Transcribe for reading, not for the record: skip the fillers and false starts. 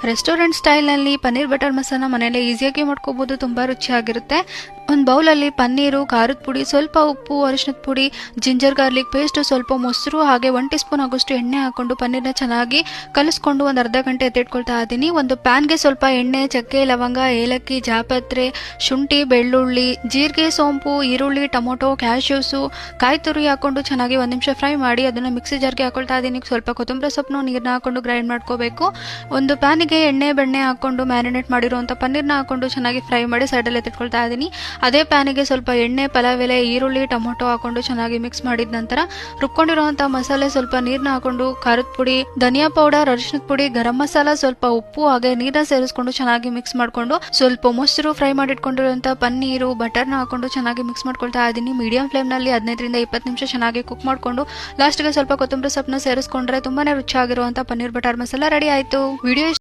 Restaurant ಸ್ಟೈಲ್ನಲ್ಲಿ paneer butter masala ಮನೆಯಲ್ಲೇ ಈಸಿಯಾಗಿ ಮಾಡ್ಕೋಬಹುದು. ತುಂಬ ರುಚಿಯಾಗಿರುತ್ತೆ. ಒಂದು ಬೌಲಲ್ಲಿ ಪನ್ನೀರು, ಖಾರದ ಪುಡಿ, ಸ್ವಲ್ಪ ಉಪ್ಪು, ಅರಿಶಿನದ ಪುಡಿ, ಜಿಂಜರ್ ಗಾರ್ಲಿಕ್ ಪೇಸ್ಟ್, ಸ್ವಲ್ಪ ಮೊಸರು, ಹಾಗೆ 1 ಟೀ ಸ್ಪೂನ್ ಆಗೋಷ್ಟು ಎಣ್ಣೆ ಹಾಕೊಂಡು ಪನ್ನೀರ್ನ ಚೆನ್ನಾಗಿ ಕಲಿಸ್ಕೊಂಡು ಒಂದು ಅರ್ಧ ಗಂಟೆ ಎತ್ತಿಟ್ಕೊಳ್ತಾ ಇದ್ದೀನಿ. ಒಂದು ಪ್ಯಾನ್ಗೆ ಸ್ವಲ್ಪ ಎಣ್ಣೆ, ಚಕ್ಕೆ, ಲವಂಗ, ಏಲಕ್ಕಿ, ಜಾಪತ್ರೆ, ಶುಂಠಿ, ಬೆಳ್ಳುಳ್ಳಿ, ಜೀರಿಗೆ, ಸೋಂಪು, ಈರುಳ್ಳಿ, ಟೊಮೊಟೊ, ಕ್ಯಾಶ್ಯೂಸು, ಕಾಯಿ ತುರಿ ಹಾಕೊಂಡು ಚೆನ್ನಾಗಿ 1 ನಿಮಿಷ ಫ್ರೈ ಮಾಡಿ ಅದನ್ನು ಮಿಕ್ಸಿ ಜಾರ್ಗೆ ಹಾಕೊಳ್ತಾ ಇದ್ದೀನಿ. ಸ್ವಲ್ಪ ಕೊತ್ತಂಬರಿ ಸೊಪ್ಪನ್ನು ನೀರನ್ನ ಹಾಕೊಂಡು ಗ್ರೈಂಡ್ ಮಾಡ್ಕೋಬೇಕು. ಒಂದು ಪ್ಯಾನಿಗೆ ಎಣ್ಣೆ ಬೆಣ್ಣೆ ಹಾಕೊಂಡು ಮ್ಯಾರಿನೇಟ್ ಮಾಡಿರುವಂಥ ಪನ್ನೀರ್ನ ಹಾಕೊಂಡು ಚೆನ್ನಾಗಿ ಫ್ರೈ ಮಾಡಿ ಸೈಡಲ್ಲಿ ಎತ್ತಿಟ್ಕೊಳ್ತಾ ಇದ್ದೀನಿ. ಅದೇ ಪ್ಯಾನಿಗೆ ಸ್ವಲ್ಪ ಎಣ್ಣೆ, ಪಲಾವ್ ಎಲೆ, ಈರುಳ್ಳಿ, ಟೊಮೊಟೊ ಹಾಕೊಂಡು ಚೆನ್ನಾಗಿ ಮಿಕ್ಸ್ ಮಾಡಿದ ನಂತರ ರುಬ್ಕೊಂಡಿರುವಂಥ ಮಸಾಲೆ, ಸ್ವಲ್ಪ ನೀರನ್ನ ಹಾಕೊಂಡು ಖಾರದ ಪುಡಿ, ಧನಿಯಾ ಪೌಡರ್, ಅರಿಶಿನದ ಪುಡಿ, ಗರಂ ಮಸಾಲ, ಸ್ವಲ್ಪ ಉಪ್ಪು ಹಾಗೆ ನೀರನ್ನ ಸೇರಿಸ್ಕೊಂಡು ಚೆನ್ನಾಗಿ ಮಿಕ್ಸ್ ಮಾಡ್ಕೊಂಡು ಸ್ವಲ್ಪ ಮೊಸರು, ಫ್ರೈ ಮಾಡಿಟ್ಕೊಂಡಿರುವಂಥ ಪನ್ನೀರು, ಬಟರ್ನ ಹಾಕೊಂಡು ಚೆನ್ನಾಗಿ ಮಿಕ್ಸ್ ಮಾಡ್ಕೊಳ್ತಾ ಇದ್ದೀನಿ. ಮೀಡಿಯಂ ಫ್ಲೇಮ್ನಲ್ಲಿ 15 ರಿಂದ 20 ನಿಮಿಷ ಚೆನ್ನಾಗಿ ಕುಕ್ ಮಾಡಿಕೊಂಡು ಲಾಸ್ಟ್ಗೆ ಸ್ವಲ್ಪ ಕೊತ್ತಂಬರಿ ಸೊಪ್ಪನ್ನ ಸೇರಿಸ್ಕೊಂಡ್ರೆ ತುಂಬಾನೇ ರುಚಿಯಾಗಿರುವಂಥ ಪನ್ನೀರ್ ಬಟರ್ ಮಸಾಲ ರೆಡಿ ಆಯಿತು. ವಿಡಿಯೋ